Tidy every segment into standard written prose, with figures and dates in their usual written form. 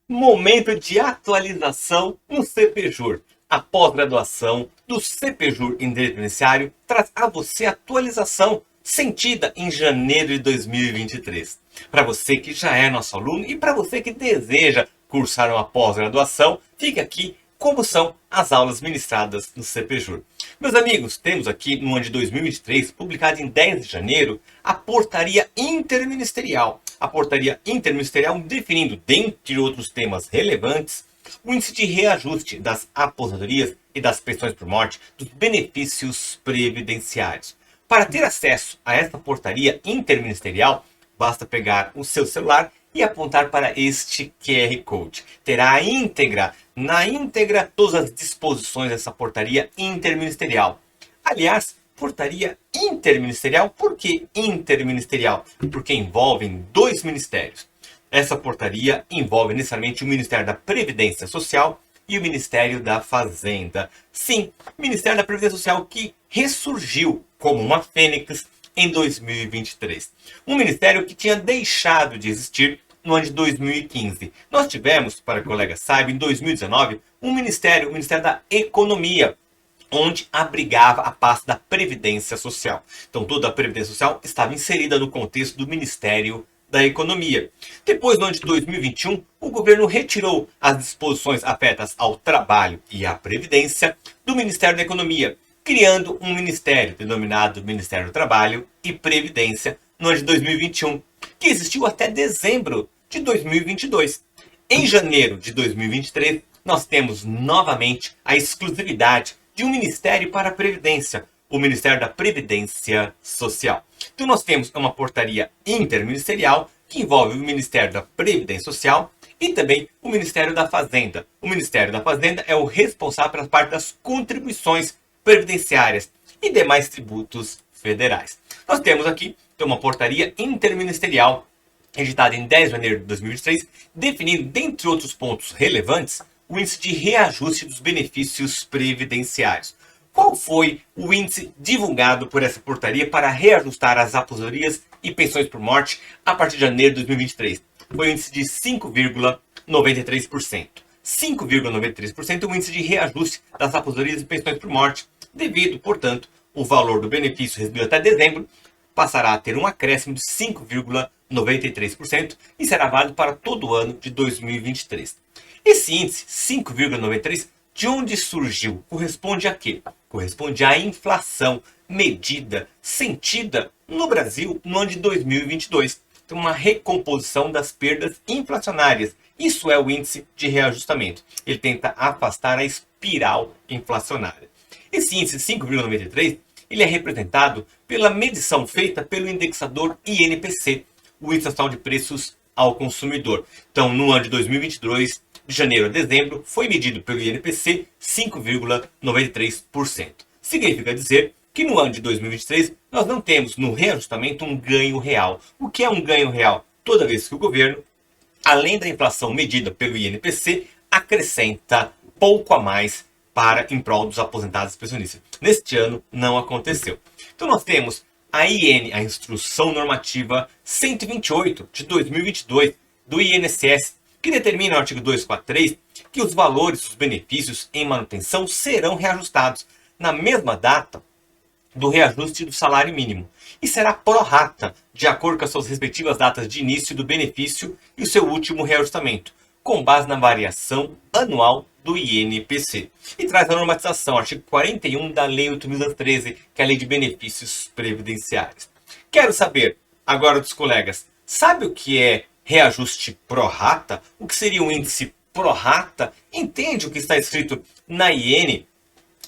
Momento de atualização no CPJur. A pós-graduação do CPJur em Direito Previdenciário traz a você atualização sentida em janeiro de 2023. Para você que já é nosso aluno e para você que deseja cursar uma pós-graduação, fica aqui como são as aulas ministradas no CPJur. Meus amigos, temos aqui no ano de 2023, publicado em 10 de janeiro, a portaria interministerial. A portaria interministerial definindo, dentre outros temas relevantes, o índice de reajuste das aposentadorias e das pensões por morte dos benefícios previdenciários. Para ter acesso a essa portaria interministerial, basta pegar o seu celular e apontar para este QR Code. Terá na íntegra, todas as disposições dessa portaria interministerial. Aliás, portaria interministerial, por que interministerial? Porque envolvem dois ministérios. Essa portaria envolve necessariamente o Ministério da Previdência Social e o Ministério da Fazenda. Sim, o Ministério da Previdência Social que ressurgiu como uma fênix em 2023. Um ministério que tinha deixado de existir no ano de 2015. Nós tivemos, para que o colega saiba, em 2019, o Ministério da Economia, onde abrigava a pasta da Previdência Social. Então, toda a Previdência Social estava inserida no contexto do Ministério da Economia. Depois, no ano de 2021, o governo retirou as disposições afetas ao trabalho e à Previdência do Ministério da Economia, criando um ministério denominado Ministério do Trabalho e Previdência no ano de 2021, que existiu até dezembro de 2022. Em janeiro de 2023, nós temos novamente a exclusividade de um Ministério para a Previdência, o Ministério da Previdência Social. Então nós temos uma portaria interministerial que envolve o Ministério da Previdência Social e também o Ministério da Fazenda. O Ministério da Fazenda é o responsável pela parte das contribuições previdenciárias e demais tributos federais. Nós temos aqui então, uma portaria interministerial editada em 10 de janeiro de 2023, definindo, dentre outros pontos relevantes, o índice de reajuste dos benefícios previdenciários. Qual foi o índice divulgado por essa portaria para reajustar as aposentadorias e pensões por morte a partir de janeiro de 2023? Foi o índice de 5,93%. 5,93% é o índice de reajuste das aposentadorias e pensões por morte, devido, portanto, o valor do benefício recebido até dezembro passará a ter um acréscimo de 5,93% e será válido para todo o ano de 2023. Esse índice, 5,93%, de onde surgiu? Corresponde a quê? Corresponde à inflação medida, sentida no Brasil no ano de 2022. Então, uma recomposição das perdas inflacionárias. Isso é o índice de reajustamento. Ele tenta afastar a espiral inflacionária. Esse índice 5,93, ele é representado pela medição feita pelo indexador INPC, o Índice Nacional de Preços ao Consumidor. Então, no ano de 2022, de janeiro a dezembro, foi medido pelo INPC 5,93%. Significa dizer que no ano de 2023, nós não temos no reajustamento um ganho real. O que é um ganho real? Toda vez que o governo, além da inflação medida pelo INPC, acrescenta pouco a mais para em prol dos aposentados e pensionistas. Neste ano, não aconteceu. Então, nós temos a a Instrução Normativa 128 de 2022 do INSS, que determina no artigo 243 que os valores dos benefícios em manutenção serão reajustados na mesma data do reajuste do salário mínimo e será pró-rata, de acordo com as suas respectivas datas de início do benefício e o seu último reajustamento, com base na variação anual do INPC. E traz a normatização, artigo 41 da Lei 8.213, que é a Lei de Benefícios Previdenciários. Quero saber, agora dos colegas, sabe o que é reajuste pró-rata? O que seria um índice pró-rata? Entende o que está escrito na IN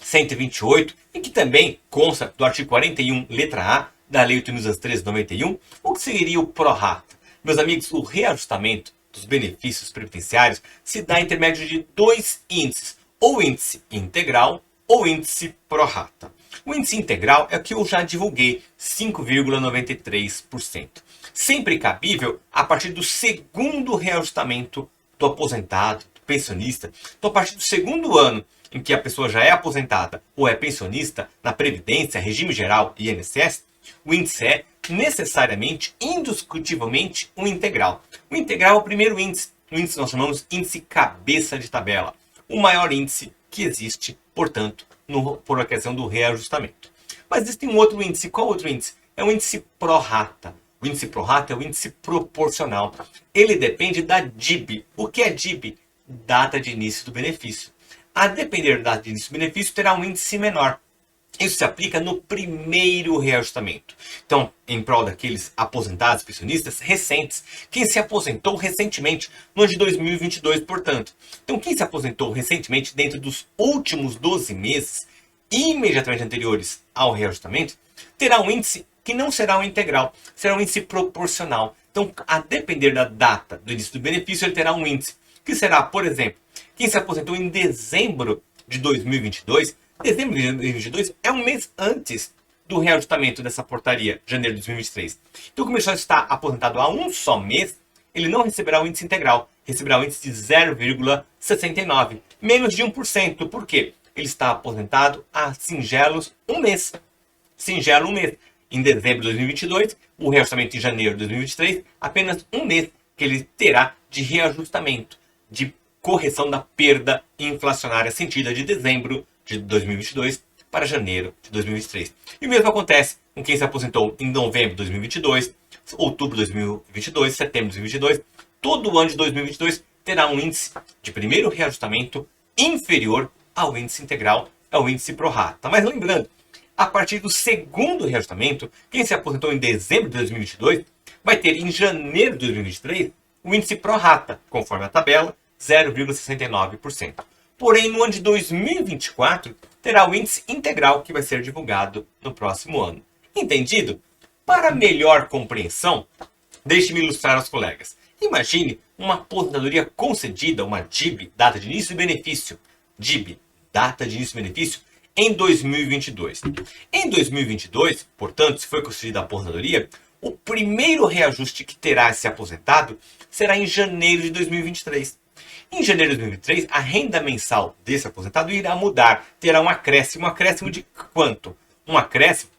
128 e que também consta do artigo 41, letra A, da Lei 8.213/91? O que seria o pró-rata? Meus amigos, o reajustamento dos benefícios previdenciários se dá em intermédio de dois índices, ou índice integral ou índice pró-rata. O índice integral é o que eu já divulguei, 5,93%. Sempre cabível a partir do segundo reajustamento do aposentado, do pensionista. Então, a partir do segundo ano em que a pessoa já é aposentada ou é pensionista na Previdência, Regime Geral e INSS, o índice é necessariamente, indiscutivelmente, um integral. O integral é o primeiro índice, um índice que nós chamamos índice cabeça de tabela, o maior índice que existe, portanto, por ocasião do reajustamento. Mas existe um outro índice. Qual outro índice? É o índice pró-rata. O índice pró-rata é o índice proporcional. Ele depende da DIB. O que é DIB? Data de início do benefício. A depender da data de início do benefício, terá um índice menor. Isso se aplica no primeiro reajustamento. Então, em prol daqueles aposentados, pensionistas recentes, quem se aposentou recentemente, no ano de 2022, portanto. Então, quem se aposentou recentemente dentro dos últimos 12 meses, imediatamente anteriores ao reajustamento, terá um índice que não será um integral, será um índice proporcional. Então, a depender da data do início do benefício, ele terá um índice que será, por exemplo, quem se aposentou em dezembro de 2022, dezembro de 2022 é um mês antes do reajustamento dessa portaria, janeiro de 2023. Então, como ele só está aposentado há um só mês, ele não receberá o índice integral, receberá o índice de 0,69, menos de 1%. Por quê? Ele está aposentado há singelos um mês. Singelo um mês. Em dezembro de 2022, o reajustamento em janeiro de 2023, apenas um mês que ele terá de reajustamento, de correção da perda inflacionária sentida de dezembro de 2022 para janeiro de 2023. E o mesmo acontece com quem se aposentou em novembro de 2022, outubro de 2022, setembro de 2022. Todo o ano de 2022 terá um índice de primeiro reajustamento inferior ao índice integral, ao índice pró-rata. Mas lembrando, a partir do segundo reajustamento, quem se aposentou em dezembro de 2022 vai ter em janeiro de 2023 o índice pró-rata, conforme a tabela, 0,69%. Porém, no ano de 2024, terá o índice integral que vai ser divulgado no próximo ano. Entendido? Para melhor compreensão, deixe-me ilustrar aos colegas. Imagine uma aposentadoria concedida, uma DIB, data de início e benefício. DIB, data de início e benefício, em 2022. Em 2022, portanto, se foi concedida a aposentadoria, o primeiro reajuste que terá esse aposentado será em janeiro de 2023. Em janeiro de 2023, a renda mensal desse aposentado irá mudar, terá um acréscimo. Um acréscimo de quanto? Um acréscimo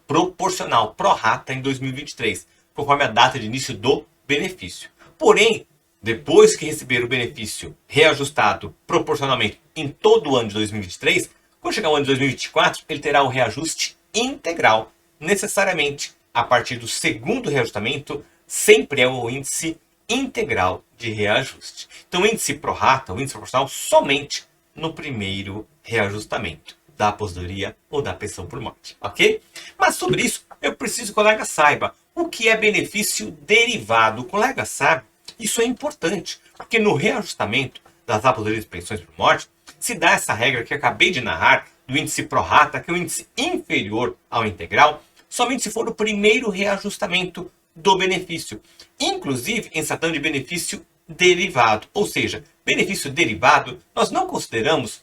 proporcional, pró-rata em 2023, conforme a data de início do benefício. Porém, depois que receber o benefício reajustado proporcionalmente em todo o ano de 2023, quando chegar o ano de 2024, ele terá o reajuste integral, necessariamente a partir do segundo reajustamento, sempre é o índice integral de reajuste. Então, o índice pró-rata, o índice proporcional, somente no primeiro reajustamento da aposentadoria ou da pensão por morte, ok? Mas sobre isso, eu preciso que o colega saiba o que é benefício derivado. O colega sabe, isso é importante, porque no reajustamento das aposentadorias e pensões por morte, se dá essa regra que eu acabei de narrar, do índice pró-rata, que é o índice inferior ao integral, somente se for o primeiro reajustamento do benefício. Inclusive em se tratando de benefício derivado. Ou seja, benefício derivado, nós não consideramos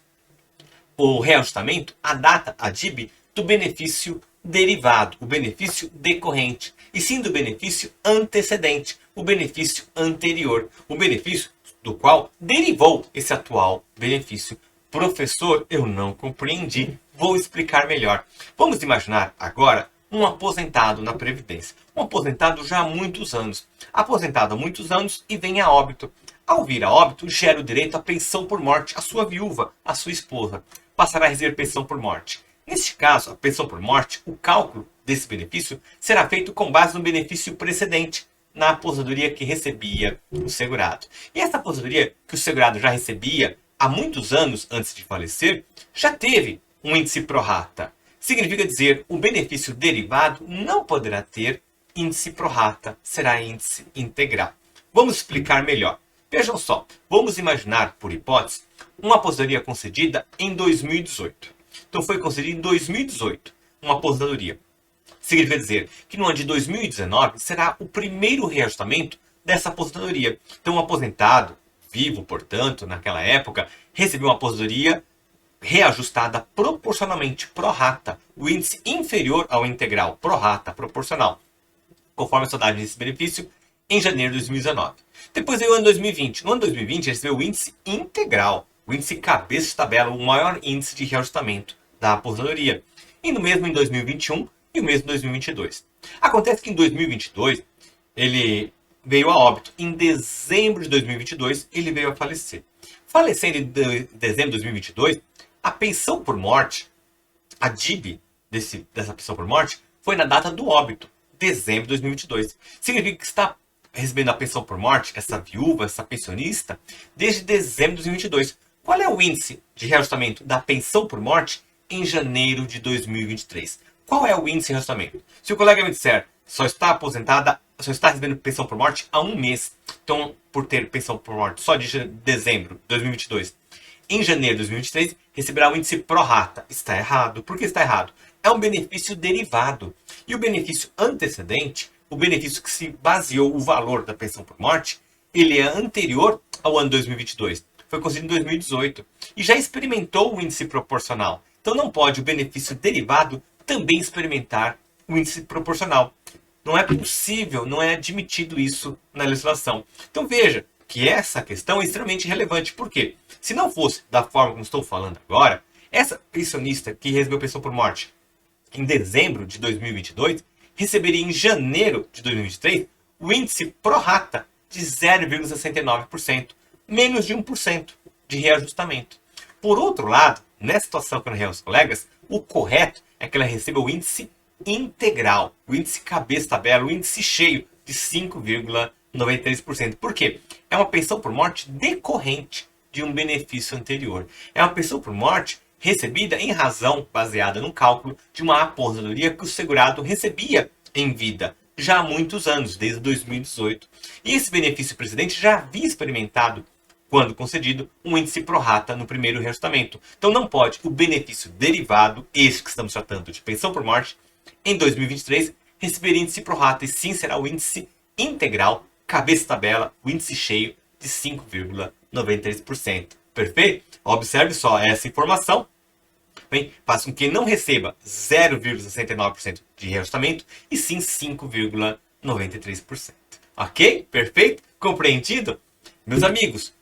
o reajustamento, a data, a DIB, do benefício derivado, o benefício decorrente, e sim do benefício antecedente, o benefício anterior, o benefício do qual derivou esse atual benefício. Professor, eu não compreendi. Vou explicar melhor. Vamos imaginar agora um aposentado na Previdência. Um aposentado já há muitos anos. Aposentado há muitos anos e vem a óbito. Ao vir a óbito, gera o direito à pensão por morte à sua viúva, à sua esposa. Passará a receber pensão por morte. Neste caso, a pensão por morte, o cálculo desse benefício será feito com base no benefício precedente, na aposentadoria que recebia o segurado. E essa aposentadoria que o segurado já recebia há muitos anos antes de falecer, já teve um índice pró-rata. Significa dizer, o benefício derivado não poderá ter índice pró-rata, será índice integral. Vamos explicar melhor. Vejam só, vamos imaginar, por hipótese, uma aposentadoria concedida em 2018. Então foi concedida em 2018 uma aposentadoria. Significa dizer que no ano de 2019 será o primeiro reajustamento dessa aposentadoria. Então o aposentado, vivo, portanto, naquela época, recebeu uma aposentadoria reajustada proporcionalmente, pró-rata, o índice inferior ao integral, pró-rata, proporcional, conforme a sua data desse benefício, em janeiro de 2019. Depois veio o ano 2020. No ano 2020, ele recebeu o índice integral, o índice cabeça de tabela, o maior índice de reajustamento da aposentadoria. E no mesmo em 2021 e o mesmo em 2022. Acontece que em 2022, ele veio a óbito. Em dezembro de 2022, ele veio a falecer. Falecendo em dezembro de 2022, a pensão por morte, a DIB dessa pensão por morte, foi na data do óbito, dezembro de 2022. Significa que está recebendo a pensão por morte, essa viúva, essa pensionista, desde dezembro de 2022. Qual é o índice de reajustamento da pensão por morte em janeiro de 2023? Qual é o índice de reajustamento? Se o colega me disser, só está aposentada, só está recebendo pensão por morte há um mês, então, por ter pensão por morte só de dezembro de 2022, em janeiro de 2023, receberá o índice pro rata. Está errado. Por que está errado? É um benefício derivado. E o benefício antecedente, o benefício que se baseou o valor da pensão por morte, ele é anterior ao ano 2022. Foi concedido em 2018. E já experimentou o índice proporcional. Então não pode o benefício derivado também experimentar o índice proporcional. Não é possível, não é admitido isso na legislação. Então veja que essa questão é extremamente relevante. Por quê? Se não fosse da forma como estou falando agora, essa pensionista que recebeu pensão por morte em dezembro de 2022, receberia em janeiro de 2023 o índice pro rata de 0,69%, menos de 1% de reajustamento. Por outro lado, nessa situação que eu narrei aos colegas, o correto é que ela receba o índice integral, o índice cabeça-tabela, o índice cheio de 5,93%. Por quê? É uma pensão por morte decorrente de um benefício anterior. É uma pensão por morte recebida em razão, baseada no cálculo, de uma aposentadoria que o segurado recebia em vida já há muitos anos, desde 2018. E esse benefício precedente já havia experimentado, quando concedido, um índice pro rata no primeiro reajustamento. Então não pode o benefício derivado, este que estamos tratando de pensão por morte, em 2023, receber índice pro rata, e sim será o índice integral, cabeça-tabela, o índice cheio de 5,93%. Perfeito? Observe só essa informação. Bem, faz com que não receba 0,69% de reajustamento e sim 5,93%. Ok? Perfeito? Compreendido? Meus amigos,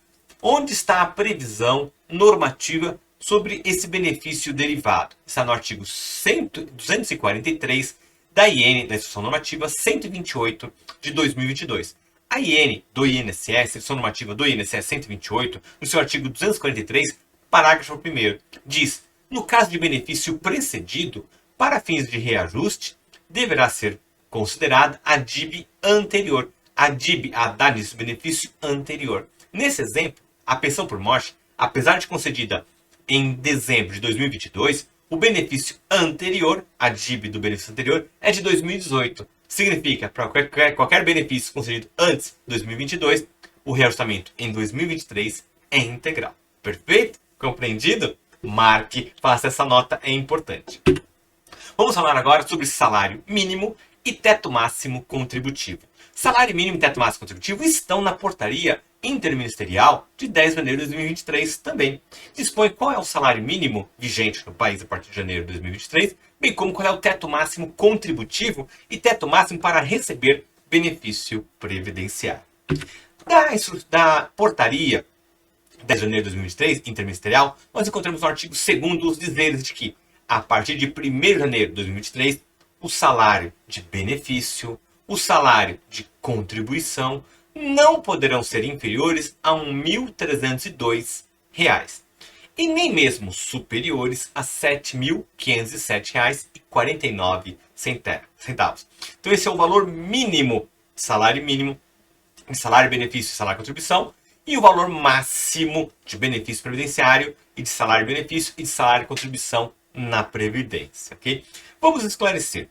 onde está a previsão normativa sobre esse benefício derivado? Está no artigo 243 da IN, da Instrução Normativa 128 de 2022. A IN do INSS, Instrução Normativa do INSS 128, no seu artigo 243, parágrafo 1º, diz: no caso de benefício precedido, para fins de reajuste, deverá ser considerada a DIB anterior. A DIB, a data de benefício anterior. Nesse exemplo, a pensão por morte, apesar de concedida em dezembro de 2022, o benefício anterior, a DIB do benefício anterior, é de 2018. Significa, para qualquer benefício concedido antes de 2022, o reajustamento em 2023 é integral. Perfeito? Compreendido? Marque, faça essa nota, é importante. Vamos falar agora sobre salário mínimo e teto máximo contributivo. Salário mínimo e teto máximo contributivo estão na portaria interministerial de 10 de janeiro de 2023 também. Dispõe qual é o salário mínimo vigente no país a partir de janeiro de 2023, bem como qual é o teto máximo contributivo e teto máximo para receber benefício previdenciário. Da portaria 10 de janeiro de 2023, interministerial, nós encontramos no artigo 2º os dizeres de que, a partir de 1º de janeiro de 2023, o salário de benefício, o salário de contribuição não poderão ser inferiores a R$ 1.302 e nem mesmo superiores a R$ 7.507,49. Então esse é o valor mínimo de salário mínimo, de salário, benefício e salário contribuição, e o valor máximo de benefício previdenciário e de salário benefício e de salário contribuição na Previdência. Okay? Vamos esclarecer.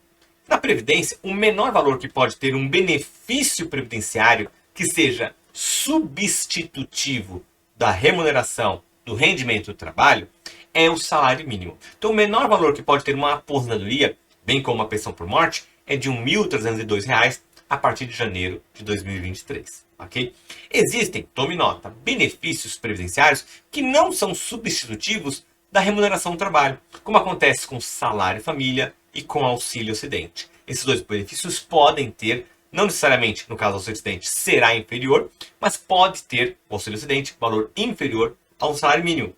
Na Previdência, o menor valor que pode ter um benefício previdenciário que seja substitutivo da remuneração do rendimento do trabalho é o salário mínimo. Então, o menor valor que pode ter uma aposentadoria, bem como uma pensão por morte, é de R$ 1.302 a partir de janeiro de 2023. Okay? Existem, tome nota, benefícios previdenciários que não são substitutivos da remuneração do trabalho, como acontece com salário família e com auxílio acidente. Esses dois benefícios podem ter, não necessariamente, no caso do auxílio acidente, será inferior, mas pode ter, o auxílio acidente, valor inferior a um salário mínimo,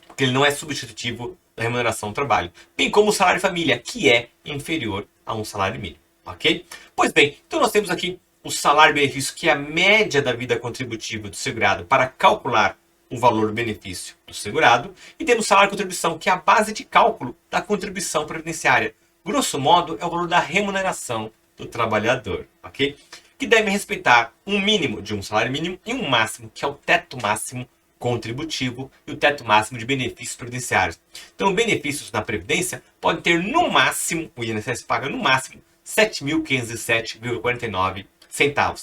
porque ele não é substitutivo da remuneração do trabalho, bem como o salário família, que é inferior a um salário mínimo. Ok? Pois bem, então nós temos aqui o salário-benefício, que é a média da vida contributiva do segurado, para calcular o valor do benefício do segurado. E temos o salário-contribuição, que é a base de cálculo da contribuição previdenciária. Grosso modo, é o valor da remuneração do trabalhador, ok? Que deve respeitar um mínimo de um salário mínimo e um máximo, que é o teto máximo contributivo e o teto máximo de benefícios previdenciários. Então, benefícios na Previdência podem ter no máximo, o INSS paga no máximo, R$ 7.507,49.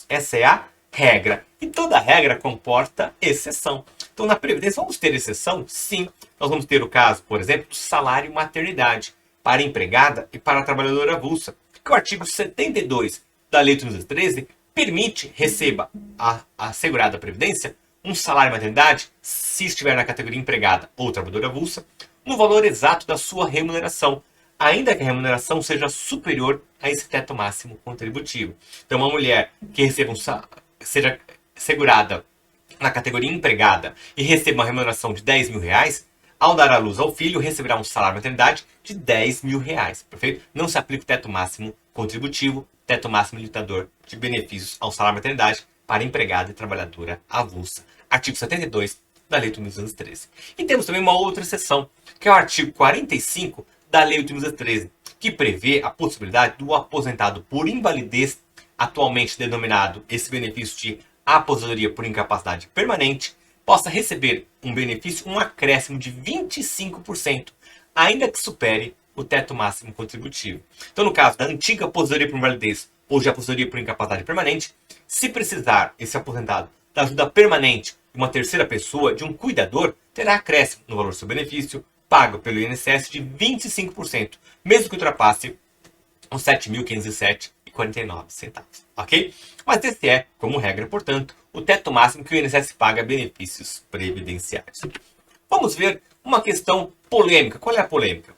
Essa é a regra. E toda regra comporta exceção. Então, na Previdência, vamos ter exceção? Sim. Nós vamos ter o caso, por exemplo, do salário maternidade para a empregada e para a trabalhadora avulsa, que o artigo 72 da Lei 8.213 permite receba a segurada Previdência um salário maternidade, se estiver na categoria empregada ou trabalhadora avulsa, no valor exato da sua remuneração, ainda que a remuneração seja superior a esse teto máximo contributivo. Então, uma mulher que receba seja segurada na categoria empregada e receba uma remuneração de R$ 10.000, ao dar à luz ao filho, receberá um salário maternidade de R$ 10.000, perfeito? Não se aplica o teto máximo contributivo, teto máximo limitador de benefícios ao salário maternidade para empregada e trabalhadora avulsa. Artigo 72 da Lei 8.213. E temos também uma outra exceção, que é o artigo 45 da Lei 8.213, que prevê a possibilidade do aposentado por invalidez, atualmente denominado esse benefício de aposentadoria por incapacidade permanente, possa receber um benefício, um acréscimo de 25%, ainda que supere o teto máximo contributivo. Então, no caso da antiga aposentadoria por invalidez ou de aposentadoria por incapacidade permanente, se precisar esse aposentado da ajuda permanente de uma terceira pessoa, de um cuidador, terá acréscimo no valor do seu benefício, pago pelo INSS de 25%, mesmo que ultrapasse os R$ 7.507,49, ok? Mas esse é, como regra, portanto, o teto máximo que o INSS paga a benefícios previdenciários. Vamos ver uma questão polêmica. Qual é a polêmica?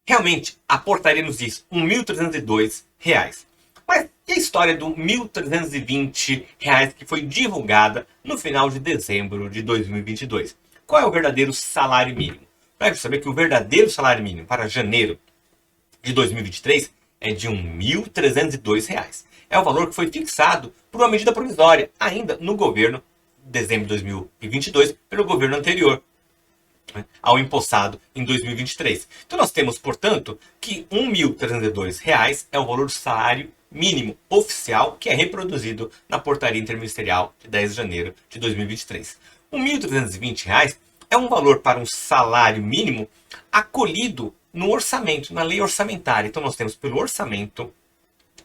Realmente, a portaria nos diz R$ 1.302. Mas e a história do R$ 1.320 que foi divulgada no final de dezembro de 2022? Qual é o verdadeiro salário mínimo? Para saber que o verdadeiro salário mínimo para janeiro de 2023 é de R$ 1.302. É o valor que foi fixado por uma medida provisória, ainda no governo de dezembro de 2022, pelo governo anterior ao empossado em 2023. Então nós temos, portanto, que R$ 1.302 é o valor do salário mínimo oficial que é reproduzido na portaria interministerial de 10 de janeiro de 2023. R$ 1.320 é um valor para um salário mínimo acolhido no orçamento, na lei orçamentária. Então nós temos pelo orçamento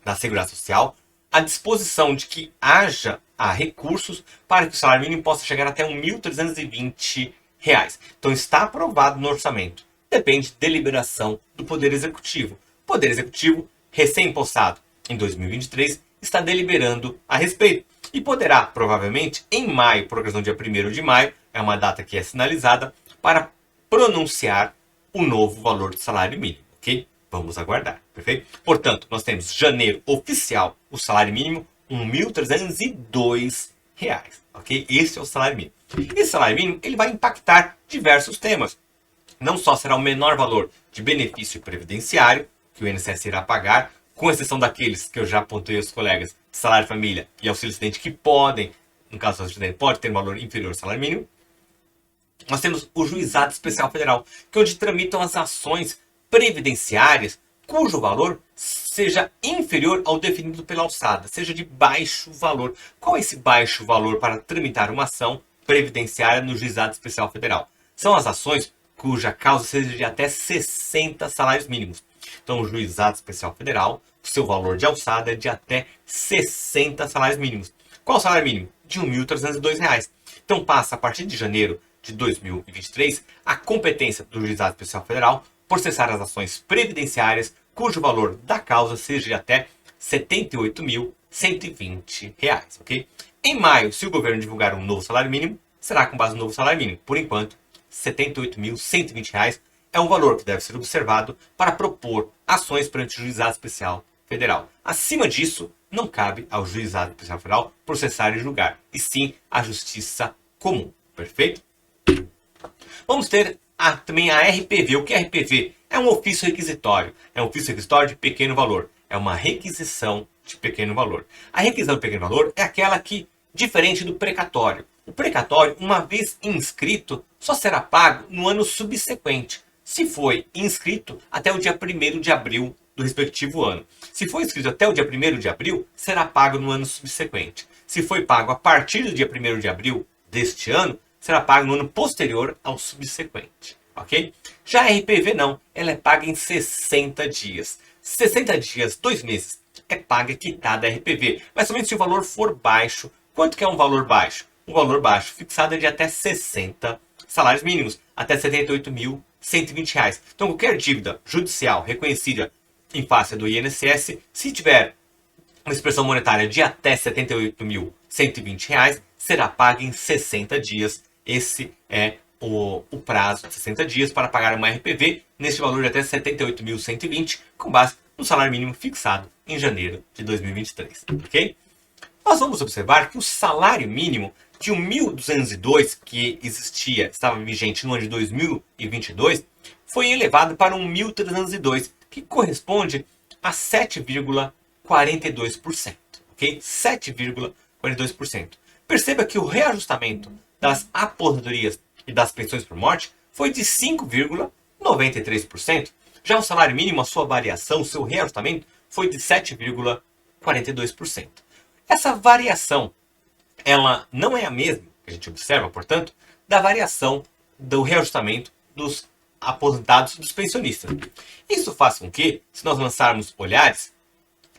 da Seguridade Social a disposição de que haja recursos para que o salário mínimo possa chegar até R$ 1.320. Então está aprovado no orçamento. Depende de deliberação do Poder Executivo. O Poder Executivo, recém-impossado em 2023, está deliberando a respeito. E poderá, provavelmente, em maio, por ocasião do dia 1º de maio, é uma data que é sinalizada, para pronunciar o novo valor do salário mínimo, ok? Vamos aguardar, perfeito? Portanto, nós temos janeiro oficial, o salário mínimo, R$ 1.302, ok? Esse é o salário mínimo. Esse salário mínimo ele vai impactar diversos temas. Não só será o menor valor de benefício previdenciário que o INSS irá pagar, com exceção daqueles que eu já apontei aos colegas de salário família e auxílio acidente que podem, no caso do acidente, pode ter um valor inferior ao salário mínimo. Nós temos o Juizado Especial Federal, que é onde tramitam as ações previdenciárias cujo valor seja inferior ao definido pela alçada, seja de baixo valor. Qual é esse baixo valor para tramitar uma ação previdenciária no Juizado Especial Federal? São as ações cuja causa seja de até 60 salários mínimos. Então, o Juizado Especial Federal, o seu valor de alçada é de até 60 salários mínimos. Qual o salário mínimo? De R$ 1.302. Então, passa a partir de janeiro de 2023 a competência do Juizado Especial Federal processar as ações previdenciárias cujo valor da causa seja de até R$ 78.120, ok? Em maio, se o governo divulgar um novo salário mínimo, será com base no novo salário mínimo. Por enquanto, R$ 78.120 é um valor que deve ser observado para propor ações perante o Juizado Especial Federal. Acima disso, não cabe ao Juizado Especial Federal processar e julgar, e sim à Justiça Comum. Perfeito? Vamos ter também a RPV. O que é RPV? É um ofício requisitório. É um ofício requisitório de pequeno valor. é uma requisição de pequeno valor. A requisição de pequeno valor é aquela que, diferente do precatório. O precatório, uma vez inscrito, só será pago no ano subsequente, se foi inscrito até o dia 1º de abril do respectivo ano. Se foi inscrito até o dia 1º de abril, será pago no ano subsequente. Se foi pago a partir do dia 1º de abril deste ano, será pago no ano posterior ao subsequente. Ok? Já a RPV não, ela é paga em 60 dias. 60 dias, 2 meses, é paga quitada a RPV, mas somente se o valor for baixo. Quanto que é um valor baixo? Um valor baixo fixado é de até 60 salários mínimos, até R$ 78.120. Então, qualquer dívida judicial reconhecida em face do INSS, se tiver uma expressão monetária de até R$ 78.120, será paga em 60 dias. Esse é o prazo de 60 dias para pagar uma RPV neste valor de até R$ 78.120, com base no salário mínimo fixado em janeiro de 2023. Ok? Nós vamos observar que o salário mínimo de 1.202 que existia, estava vigente no ano de 2022, foi elevado para 1.302, que corresponde a 7,42%. Ok? 7,42%. Perceba que o reajustamento das aposentadorias e das pensões por morte foi de 5,93%. Já o salário mínimo, a sua variação, o seu reajustamento, foi de 7,42%. Essa variação, ela não é a mesma, que a gente observa, portanto, da variação do reajustamento dos aposentados e dos pensionistas. Isso faz com que, se nós lançarmos olhares,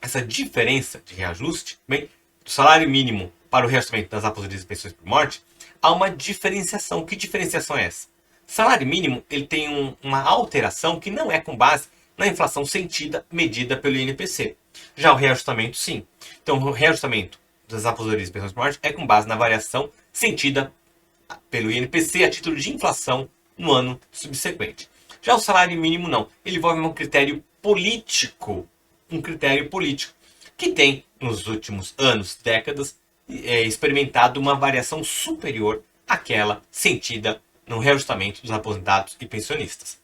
essa diferença de reajuste, bem, do salário mínimo para o reajustamento das aposentadorias e pensões por morte, há uma diferenciação. Que diferenciação é essa? Salário mínimo ele tem uma alteração que não é com base na inflação sentida, medida pelo INPC. Já o reajustamento, sim. Então, o reajustamento das aposentadorias e pensões por morte é com base na variação sentida pelo INPC a título de inflação no ano subsequente. Já o salário mínimo, não. Ele envolve um critério político. Um critério político que tem, nos últimos anos, décadas, experimentado uma variação superior àquela sentida no reajustamento dos aposentados e pensionistas.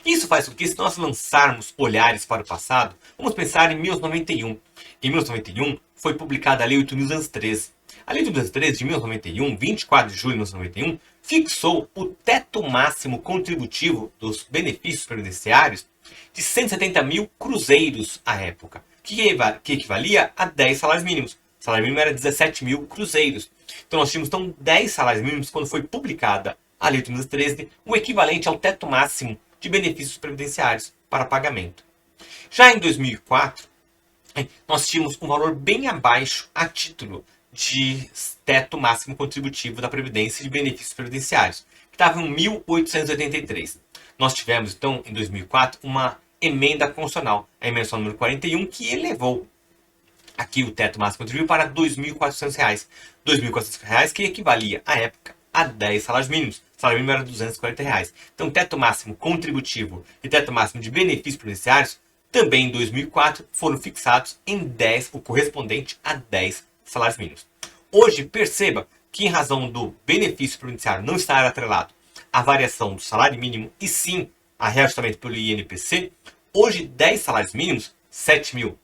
Isso faz com que, se nós lançarmos olhares para o passado, vamos pensar em 1991. Em 1991, foi publicada a Lei 8.213. A Lei 8.213 de 1991, 24 de julho de 1991, fixou o teto máximo contributivo dos benefícios previdenciários de 170 mil cruzeiros à época, que equivalia a 10 salários mínimos. O salário mínimo era 17 mil cruzeiros. Então nós tínhamos 10 salários mínimos quando foi publicada a Lei 8.213, o equivalente ao teto máximo de benefícios previdenciários para pagamento. Já em 2004, nós tínhamos um valor bem abaixo a título de teto máximo contributivo da Previdência e de benefícios previdenciários, que estava em 1.883. Nós tivemos, então, em 2004, uma emenda constitucional, a emenda número 41, que elevou aqui o teto máximo contributivo para R$ 2.400. R$ 2.400 que equivalia, à época, a 10 salários mínimos. O salário mínimo era R$ 240. Então, teto máximo contributivo e teto máximo de benefícios previdenciários, também em 2004, foram fixados em 10, o correspondente a 10 salários mínimos. Hoje, perceba que, em razão do benefício previdenciário não estar atrelado à variação do salário mínimo e sim a reajustamento pelo INPC, hoje 10 salários mínimos, 7 mil.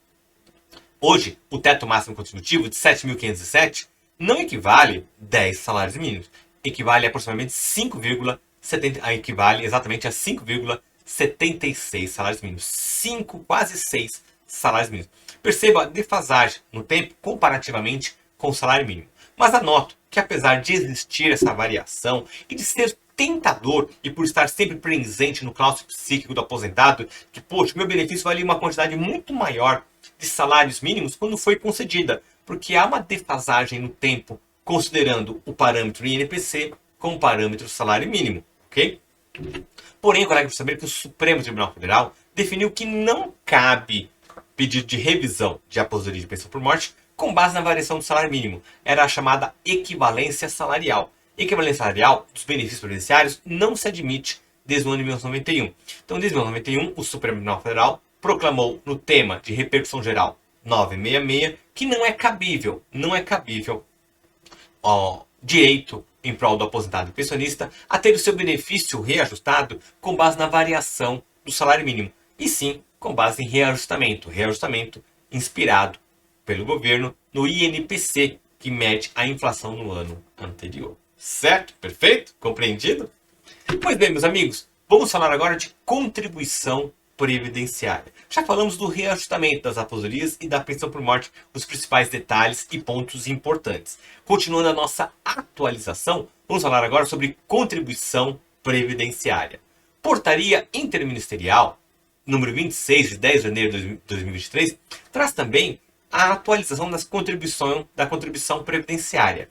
Hoje, o teto máximo contributivo de 7.507 não equivale a 10 salários mínimos. Equivale a aproximadamente 5,70, equivale exatamente a 5,76 salários mínimos. 5, quase 6 salários mínimos. Perceba a defasagem no tempo comparativamente com o salário mínimo. Mas anoto que, apesar de existir essa variação e de ser tentador e por estar sempre presente no cálculo psíquico do aposentado, que, poxa, meu benefício valia uma quantidade muito maior de salários mínimos quando foi concedida, porque há uma defasagem no tempo considerando o parâmetro INPC com o parâmetro salário mínimo, ok? Porém, o colega precisa saber que o Supremo Tribunal Federal definiu que não cabe pedido de revisão de aposentadoria de pensão por morte com base na variação do salário mínimo. Era a chamada equivalência salarial. Equivalência salarial dos benefícios previdenciários não se admite desde o ano de 1991. Então, desde 1991, o Supremo Tribunal Federal proclamou no tema de repercussão geral 966 que não é cabível direito em prol do aposentado e pensionista a ter o seu benefício reajustado com base na variação do salário mínimo. e sim com base em reajustamento inspirado pelo governo no INPC, que mede a inflação no ano anterior. Certo? Perfeito? Compreendido? Pois bem, meus amigos, vamos falar agora de contribuição previdenciária. Já falamos do reajustamento das aposentadorias e da pensão por morte, os principais detalhes e pontos importantes. Continuando a nossa atualização, vamos falar agora sobre contribuição previdenciária. Portaria Interministerial número 26, de 10 de janeiro de 2023, traz também a atualização da contribuição previdenciária.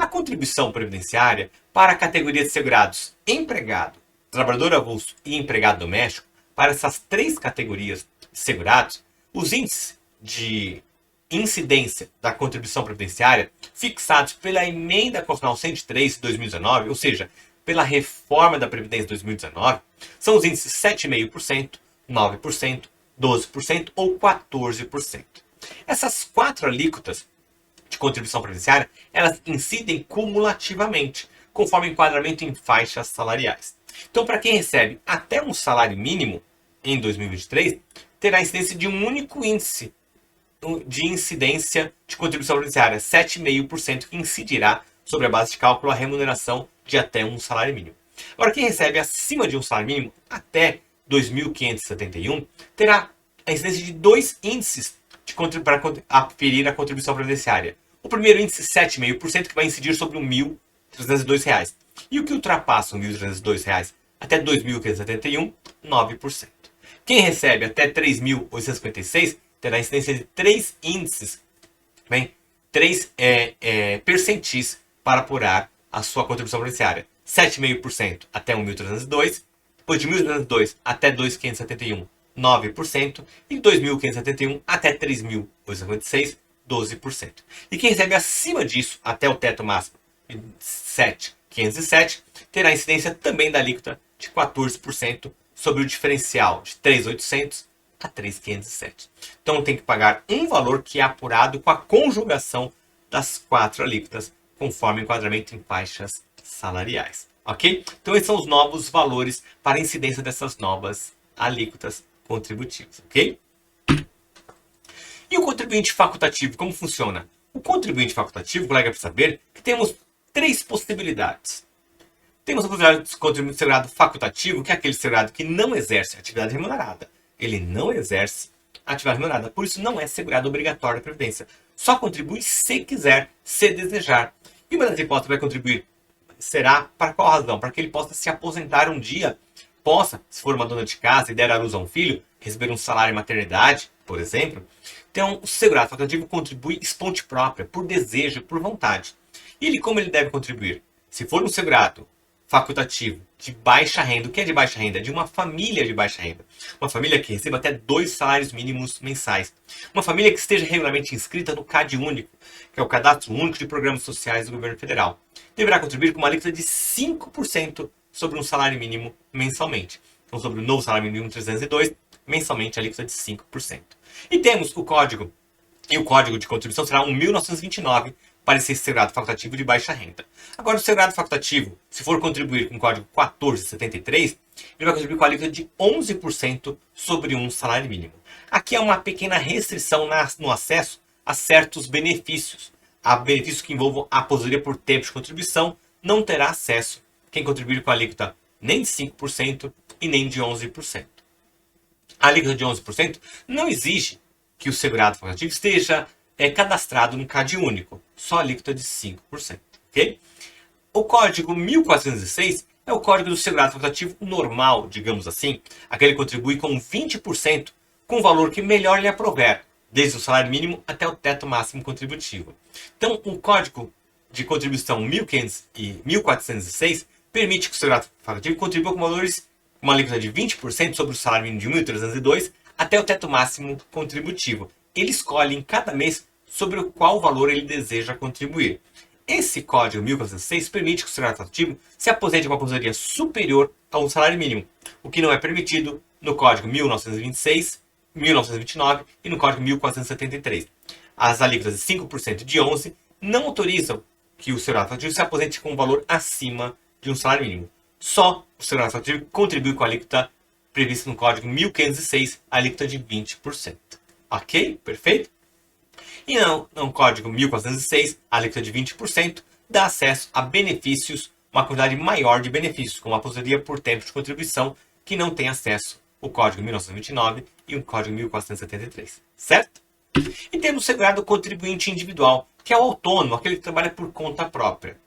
A contribuição previdenciária para a categoria de segurados empregado, trabalhador avulso e empregado doméstico, para essas três categorias de segurados, os índices de incidência da contribuição previdenciária fixados pela Emenda Constitucional 103 de 2019, ou seja, pela reforma da Previdência de 2019, são os índices 7,5%, 9%, 12% ou 14%. Essas quatro alíquotas de contribuição previdenciária, elas incidem cumulativamente, conforme o enquadramento em faixas salariais. Então, para quem recebe até um salário mínimo em 2023, terá incidência de um único índice de incidência de contribuição previdenciária, 7,5%, que incidirá sobre a base de cálculo a remuneração de até um salário mínimo. Agora, quem recebe acima de um salário mínimo, até 2.571, terá a incidência de dois índices para aferir a contribuição previdenciária. O primeiro índice, 7,5%, que vai incidir sobre R$ 1.302. E o que ultrapassa R$ 1.302 até 2.571, 9%. Quem recebe até 3.856 terá incidência de três índices, três percentis para apurar a sua contribuição previdenciária. 7,5% até 1.302, depois de 1.302 até 2.571, 9%, e 2.571 até 3.856, 12%. E quem recebe acima disso, até o teto máximo de 7.507, terá incidência também da alíquota de 14% sobre o diferencial de 3.800 a 3.507. Então tem que pagar um valor que é apurado com a conjugação das quatro alíquotas, conforme o enquadramento em faixas salariais. Ok? Então esses são os novos valores para a incidência dessas novas alíquotas contributivas. Ok? E o contribuinte facultativo, como funciona? O contribuinte facultativo, o colega precisa saber que temos três possibilidades. Temos o contribuinte segurado facultativo, que é aquele segurado que não exerce atividade remunerada. Ele não exerce atividade remunerada, por isso não é segurado obrigatório da Previdência. Só contribui se quiser, se desejar. E uma das hipóteses vai contribuir será para qual razão? Para que ele possa se aposentar um dia, possa, se for uma dona de casa e der à luz a um filho, receber um salário em maternidade, por exemplo. Então, o segurado facultativo contribui esponte própria, por desejo, por vontade. E como ele deve contribuir? Se for um segurado facultativo de baixa renda, o que é de baixa renda? De uma família de baixa renda. Uma família que receba até 2 salários mínimos mensais. Uma família que esteja regularmente inscrita no CAD único, que é o Cadastro Único de Programas Sociais do Governo Federal. Deverá contribuir com uma alíquota de 5% sobre um salário mínimo mensalmente. Então, sobre o novo salário mínimo 302, mensalmente a alíquota de 5%. E temos o código, e o código de contribuição será 1929 para esse segurado facultativo de baixa renda. Agora, o segurado facultativo, se for contribuir com o código 1473, ele vai contribuir com a alíquota de 11% sobre um salário mínimo. Aqui há uma pequena restrição no acesso a certos benefícios. Há benefícios que envolvam a aposentadoria por tempo de contribuição, não terá acesso quem contribuir com a alíquota nem de 5% e nem de 11%. A alíquota de 11% não exige que o segurado facultativo esteja cadastrado no CAD único, só a alíquota de 5%. Okay? O código 1406 é o código do segurado facultativo normal, digamos assim. Aquele que contribui com 20% com o valor que melhor lhe aprover, desde o salário mínimo até o teto máximo contributivo. Então, o código de contribuição 1406 permite que o segurado facultativo contribua com valores, uma alíquota de 20% sobre o salário mínimo de 1.302 até o teto máximo contributivo. Ele escolhe em cada mês sobre o qual valor ele deseja contribuir. Esse código 1406 permite que o segurado facultativo se aposente com uma aposentadoria superior a um salário mínimo, o que não é permitido no código 1926, 1929 e no código 1473. As alíquotas de 5% e de 11% não autorizam que o segurado facultativo se aposente com um valor acima de um salário mínimo. Só o segurado facultativo contribui com a alíquota previsto no Código 1506, alíquota de 20%. Ok? Perfeito? E no Código 1406, a alíquota de 20% dá acesso a benefícios, uma quantidade maior de benefícios, como a aposentadoria por tempo de contribuição, que não tem acesso o Código 1929 e o Código 1473. Certo? E temos o segurado contribuinte individual, que é o autônomo, aquele que trabalha por conta própria.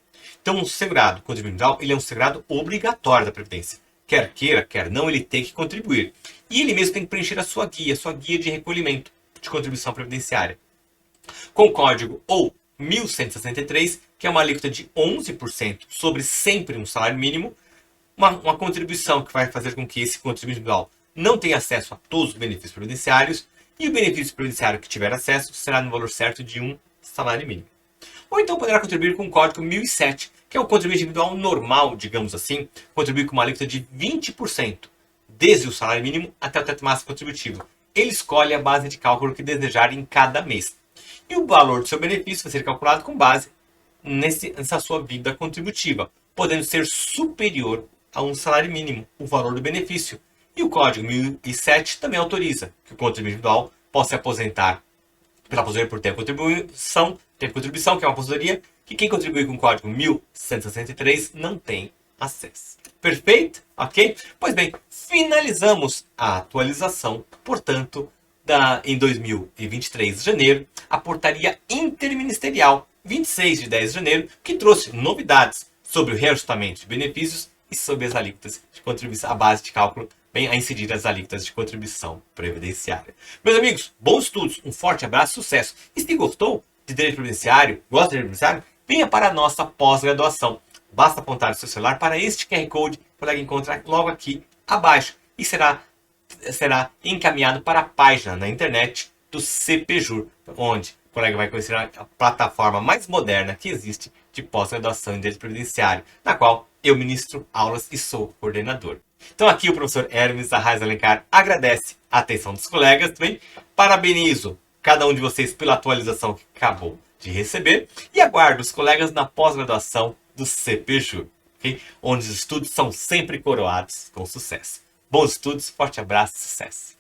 Então, o segurado contribuinte individual, ele é um segurado obrigatório da Previdência. Quer queira, quer não, ele tem que contribuir. E ele mesmo tem que preencher a sua guia de recolhimento de contribuição previdenciária. Com o código ou 1163, que é uma alíquota de 11% sobre sempre um salário mínimo, uma contribuição que vai fazer com que esse contribuinte individual não tenha acesso a todos os benefícios previdenciários, e o benefício previdenciário que tiver acesso será no valor certo de um salário mínimo. Ou então poderá contribuir com o código 1007, que é o contribuinte individual normal, digamos assim, contribuir com uma alíquota de 20%, desde o salário mínimo até o teto máximo contributivo. Ele escolhe a base de cálculo que desejar em cada mês. E o valor do seu benefício vai ser calculado com base nessa sua vida contributiva, podendo ser superior a um salário mínimo, o valor do benefício. E o Código 1007 também autoriza que o contribuinte individual possa se aposentar pela aposentadoria por tempo de contribuição, que é uma aposentadoria que quem contribui com o Código 1163 não tem acesso. Perfeito? Ok? Pois bem, finalizamos a atualização, portanto, em 2023 de janeiro, a Portaria Interministerial 26 de 10 de janeiro, que trouxe novidades sobre o reajustamento de benefícios e sobre as alíquotas de contribuição, a base de cálculo, bem a incidir as alíquotas de contribuição previdenciária. Meus amigos, bons estudos, um forte abraço, sucesso. E se gostou de direito previdenciário, gosta de direito previdenciário, venha para a nossa pós-graduação. Basta apontar o seu celular para este QR Code, poderá encontrar logo aqui abaixo e será encaminhado para a página na internet do CPJur, onde o colega vai conhecer a plataforma mais moderna que existe de pós-graduação em Direito Previdenciário, na qual eu ministro aulas e sou coordenador. Então aqui o professor Hermes Arraes Alencar agradece a atenção dos colegas também, parabenizo cada um de vocês pela atualização que acabou de receber e aguardo os colegas na pós-graduação do CPJur, okay? Onde os estudos são sempre coroados com sucesso. Bons estudos, forte abraço e sucesso!